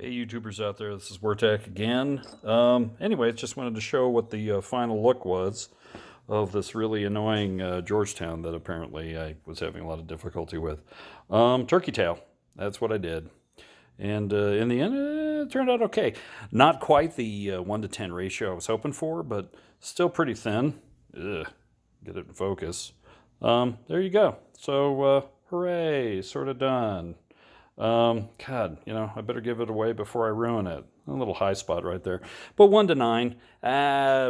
Hey YouTubers out there, this is Wartech again. Anyway, just wanted to show what the final look was of this really annoying Georgetown that apparently I was having a lot of difficulty with. Turkey tail, that's what I did. And in the end, it turned out okay. Not quite the 1 to 10 ratio I was hoping for, but still pretty thin. Ugh, get it in focus. There you go. So, hooray, sort of done. God, I better give it away before I ruin it. A little high spot right there. But 1 to 9,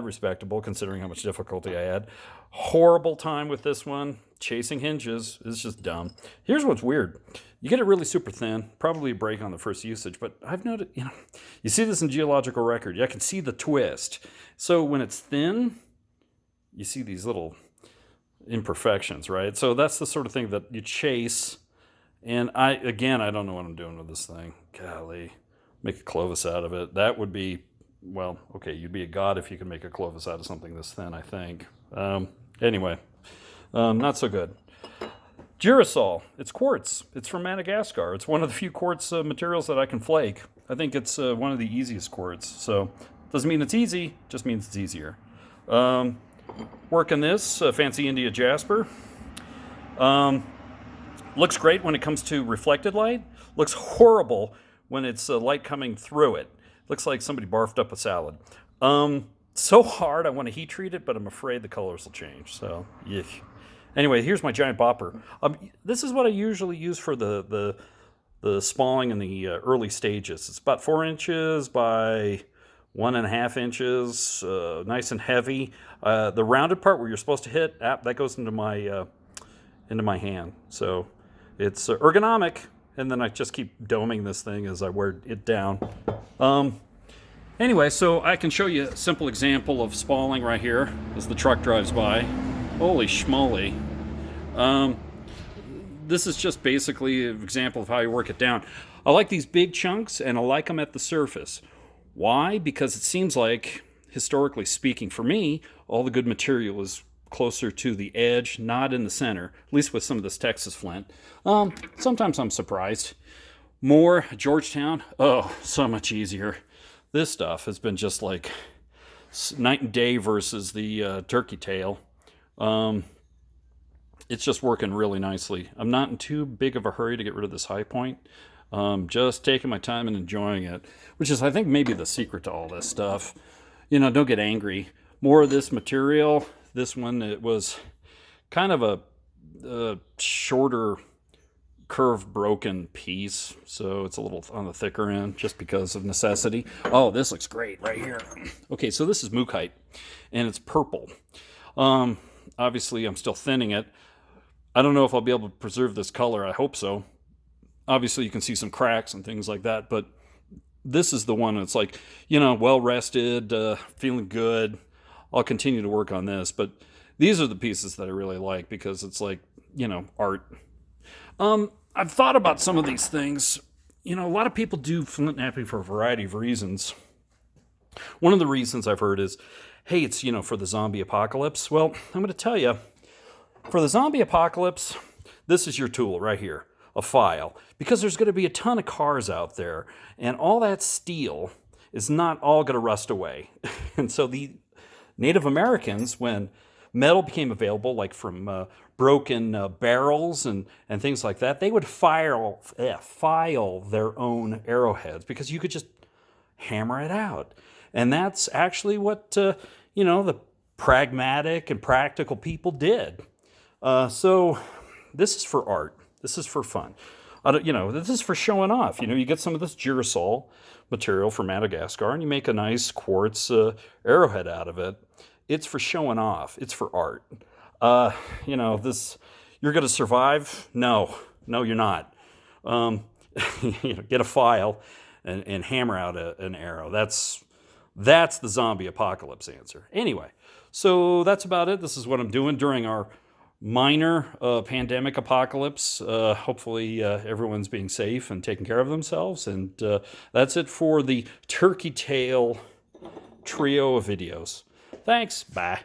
respectable considering how much difficulty I had. Horrible time with this one. Chasing hinges is just dumb. Here's what's weird. You get it really super thin, probably a break on the first usage, but I've noticed, you see this in geological record. I can see the twist. So when it's thin, you see these little imperfections, right? So that's the sort of thing that you chase. And I don't know what I'm doing with this thing. Golly, make a Clovis out of it. That would be, well, okay, you'd be a god if you could make a Clovis out of something this thin, I think. Anyway, not so good. Girasol, it's quartz. It's from Madagascar. It's one of the few quartz materials that I can flake. I think it's one of the easiest quartz. So, doesn't mean it's easy, just means it's easier. Working this, fancy India jasper. Looks great when it comes to reflected light. Looks horrible when it's light coming through it. Looks like somebody barfed up a salad. So hard, I want to heat treat it, but I'm afraid the colors will change. So, yuck. Anyway, here's my giant bopper. This is what I usually use for the spalling in the early stages. It's about 4 inches by 1.5 inches, nice and heavy. The rounded part where you're supposed to hit, that goes into my hand. So it's ergonomic, and then I just keep doming this thing as I wear it down. Anyway, so I can show you a simple example of spalling right here as the truck drives by. Holy schmoly. This is just basically an example of how you work it down. I like these big chunks, and I like them at the surface. Why? Because it seems like, historically speaking, for me, all the good material is closer to the edge, not in the center, at least with some of this Texas flint. Sometimes I'm surprised. More Georgetown, oh, so much easier. This stuff has been just like night and day versus the turkey tail. It's just working really nicely. I'm not in too big of a hurry to get rid of this high point. Just taking my time and enjoying it, which is, I think, maybe the secret to all this stuff. Don't get angry. More of this material. This one, it was kind of a shorter curve broken piece, so it's a little on the thicker end just because of necessity. Oh, this looks great right here. Okay, so this is Mookite, and it's purple. Obviously, I'm still thinning it. I don't know if I'll be able to preserve this color. I hope so. Obviously, you can see some cracks and things like that, but this is the one that's like, well rested, feeling good. I'll continue to work on this, but these are the pieces that I really like because it's like, art. I've thought about some of these things. A lot of people do flint knapping for a variety of reasons. One of the reasons I've heard is, hey, it's, for the zombie apocalypse. Well, I'm going to tell you, for the zombie apocalypse, this is your tool right here, a file. Because there's going to be a ton of cars out there, and all that steel is not all going to rust away. And so the Native Americans, when metal became available, like from broken barrels and things like that, they would file their own arrowheads because you could just hammer it out. And that's actually what, the pragmatic and practical people did. So this is for art. This is for fun. This is for showing off. You get some of this girasol material from Madagascar and you make a nice quartz arrowhead out of it. It's for showing off. It's for art. You're going to survive? No, you're not. Get a file and hammer out an arrow. That's the zombie apocalypse answer. Anyway, so that's about it. This is what I'm doing during our minor pandemic apocalypse. Hopefully everyone's being safe and taking care of themselves. And that's it for the turkey tail trio of videos. Thanks. Bye.